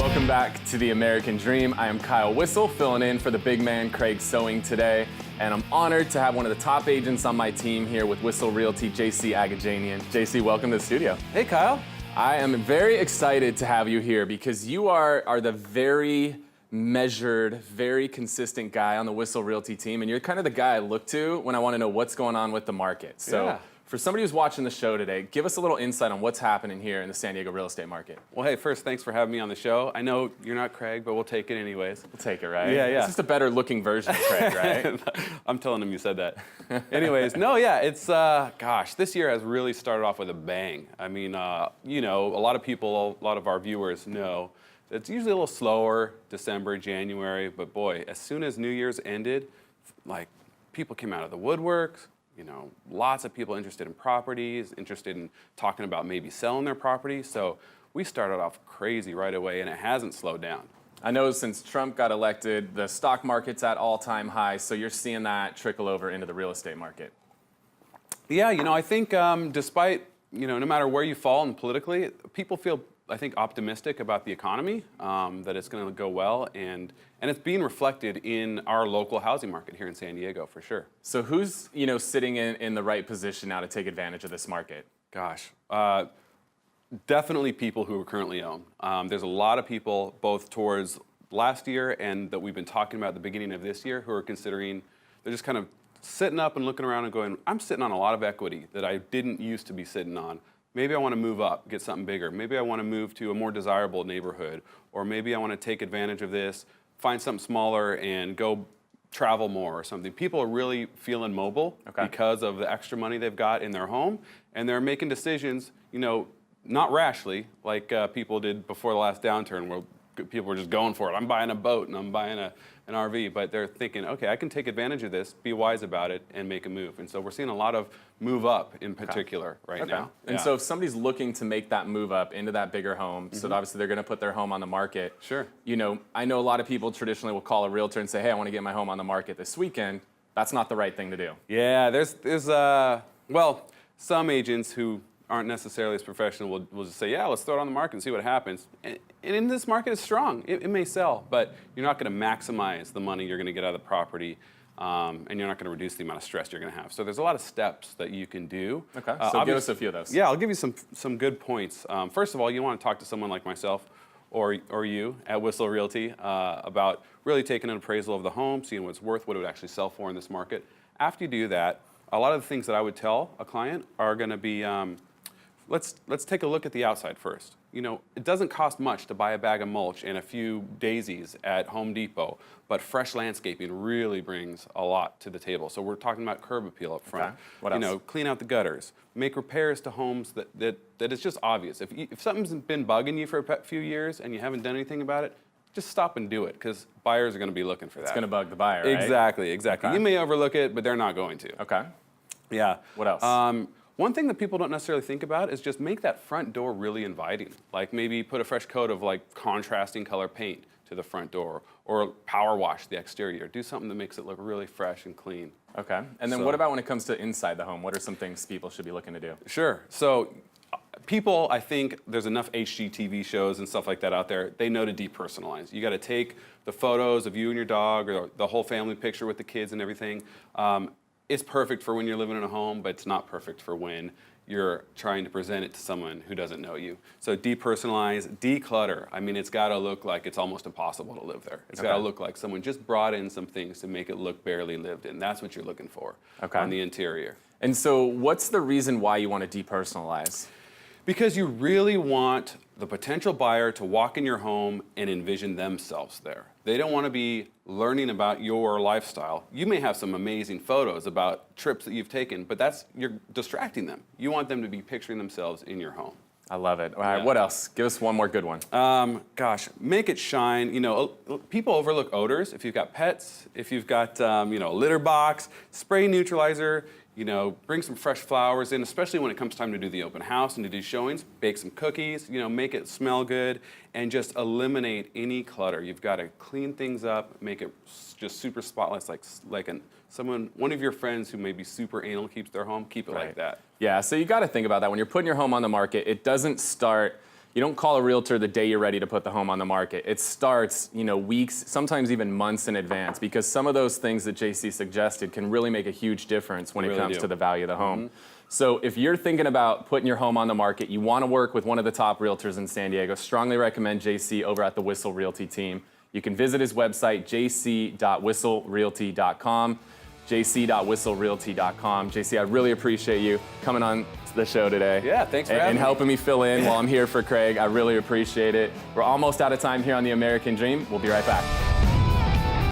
Welcome back to The American Dream. I am Kyle Whissel, filling in for the big man Craig Sewing today, and I'm honored to have one of the top agents on my team here with Whissel Realty, J.C Agajanian. J.C., welcome to the studio. Hey, Kyle. I am very excited to have you here because you are the very measured, very consistent guy on the Whissel Realty team, and you're kind of the guy I look to when I want to know what's going on with the market. So. For somebody who's watching the show today, give us a little insight on what's happening here in the San Diego real estate market. Well, hey, first, thanks for having me on the show. I know you're not Craig, but we'll take it anyways. We'll take it, right? Yeah. It's just a better looking version of Craig, right? I'm telling him you said that. Anyways, no, yeah, it's, gosh, this year has really started off with a bang. I mean, you know, a lot of people, a lot of our viewers know it's usually a little slower, December, January, but boy, as soon as New Year's ended, like, people came out of the woodworks. You know, lots of people interested in properties, interested in talking about maybe selling their property. So we started off crazy right away, and it hasn't slowed down. I know since Trump got elected, the stock market's at all-time highs, so you're seeing that trickle over into the real estate market. Yeah, you know, I think despite, you know, no matter where you fall in politically, people feel, I think, optimistic about the economy, that it's going to go well, and it's being reflected in our local housing market here in San Diego, for sure. So who's, you know, sitting in the right position now to take advantage of this market? Gosh, definitely people who are currently own. There's a lot of people, both towards last year and that we've been talking about at the beginning of this year, who are considering, they're just kind of sitting up and looking around and going, I'm sitting on a lot of equity that I didn't used to be sitting on. Maybe I want to move up, get something bigger. Maybe I want to move to a more desirable neighborhood. Or maybe I want to take advantage of this, find something smaller and go travel more or something. People are really feeling mobile because of the extra money they've got in their home. And they're making decisions, you know, not rashly like people did before the last downturn where people were just going for it. I'm buying a boat and I'm buying an RV, but they're thinking, okay, I can take advantage of this, be wise about it, and make a move. And so we're seeing a lot of move up in particular right now. And so if somebody's looking to make that move up into that bigger home, so obviously they're going to put their home on the market. Sure. You know, I know a lot of people traditionally will call a realtor and say, hey, I want to get my home on the market this weekend. That's not the right thing to do. Yeah, there's well, some agents who aren't necessarily as professional will just say, yeah, let's throw it on the market and see what happens. And in this market, it's strong. It may sell, but you're not going to maximize the money you're going to get out of the property, and you're not going to reduce the amount of stress you're going to have. So there's a lot of steps that you can do. Okay, so give us a few of those. Yeah, I'll give you some good points. First of all, you want to talk to someone like myself or you at Whissel Realty about really taking an appraisal of the home, seeing what it's worth, what it would actually sell for in this market. After you do that, a lot of the things that I would tell a client are going to be, let's take a look at the outside first. You know, it doesn't cost much to buy a bag of mulch and a few daisies at Home Depot, but fresh landscaping really brings a lot to the table. So we're talking about curb appeal up front. What else? You know, clean out the gutters, make repairs to homes that is just obvious. If something's been bugging you for a few years and you haven't done anything about it, just stop and do it, because buyers are going to be looking for that. It's going to bug the buyer, right? Exactly. Okay. You may overlook it, but they're not going to. Okay. Yeah. What else? One thing that people don't necessarily think about is just make that front door really inviting. Like maybe put a fresh coat of like contrasting color paint to the front door, or power wash the exterior. Do something that makes it look really fresh and clean. Okay. And then what about when it comes to inside the home? What are some things people should be looking to do? Sure. So people, I think there's enough HGTV shows and stuff like that out there. They know to depersonalize. You got to take the photos of you and your dog, or the whole family picture with the kids and everything. It's perfect for when you're living in a home, but it's not perfect for when you're trying to present it to someone who doesn't know you. So depersonalize, declutter. I mean, it's got to look like it's almost impossible to live there. It's got to look like someone just brought in some things to make it look barely lived in. That's what you're looking for on the interior. And so what's the reason why you want to depersonalize? Because you really want the potential buyer to walk in your home and envision themselves there. They don't want to be learning about your lifestyle. You may have some amazing photos about trips that you've taken, but you're distracting them. You want them to be picturing themselves in your home. I love it. All right, what else? Give us one more good one. Gosh, make it shine. You know, people overlook odors. If you've got pets, if you've got, you know, a litter box, spray neutralizer, you know, bring some fresh flowers in, especially when it comes time to do the open house and to do showings. Bake some cookies, you know, make it smell good, and just eliminate any clutter. You've got to clean things up, make it just super spotless, like one of your friends who may be super anal keeps their home, keep it like that. Yeah, so you got to think about that. When you're putting your home on the market, it doesn't start you don't call a realtor the day you're ready to put the home on the market. It starts, weeks, sometimes even months in advance, because some of those things that JC suggested can really make a huge difference when it really comes do. to the value of the home. So if you're thinking about putting your home on the market, you want to work with one of the top realtors in San Diego, strongly recommend JC over at the Whissel Realty team. You can visit his website, jc.whisselrealty.com, jc.whisselrealty.com. JC, I really appreciate you coming on to the show today. Yeah, thanks for having and me. helping me fill in while I'm here for Craig. I really appreciate it. We're almost out of time here on The American Dream. We'll be right back.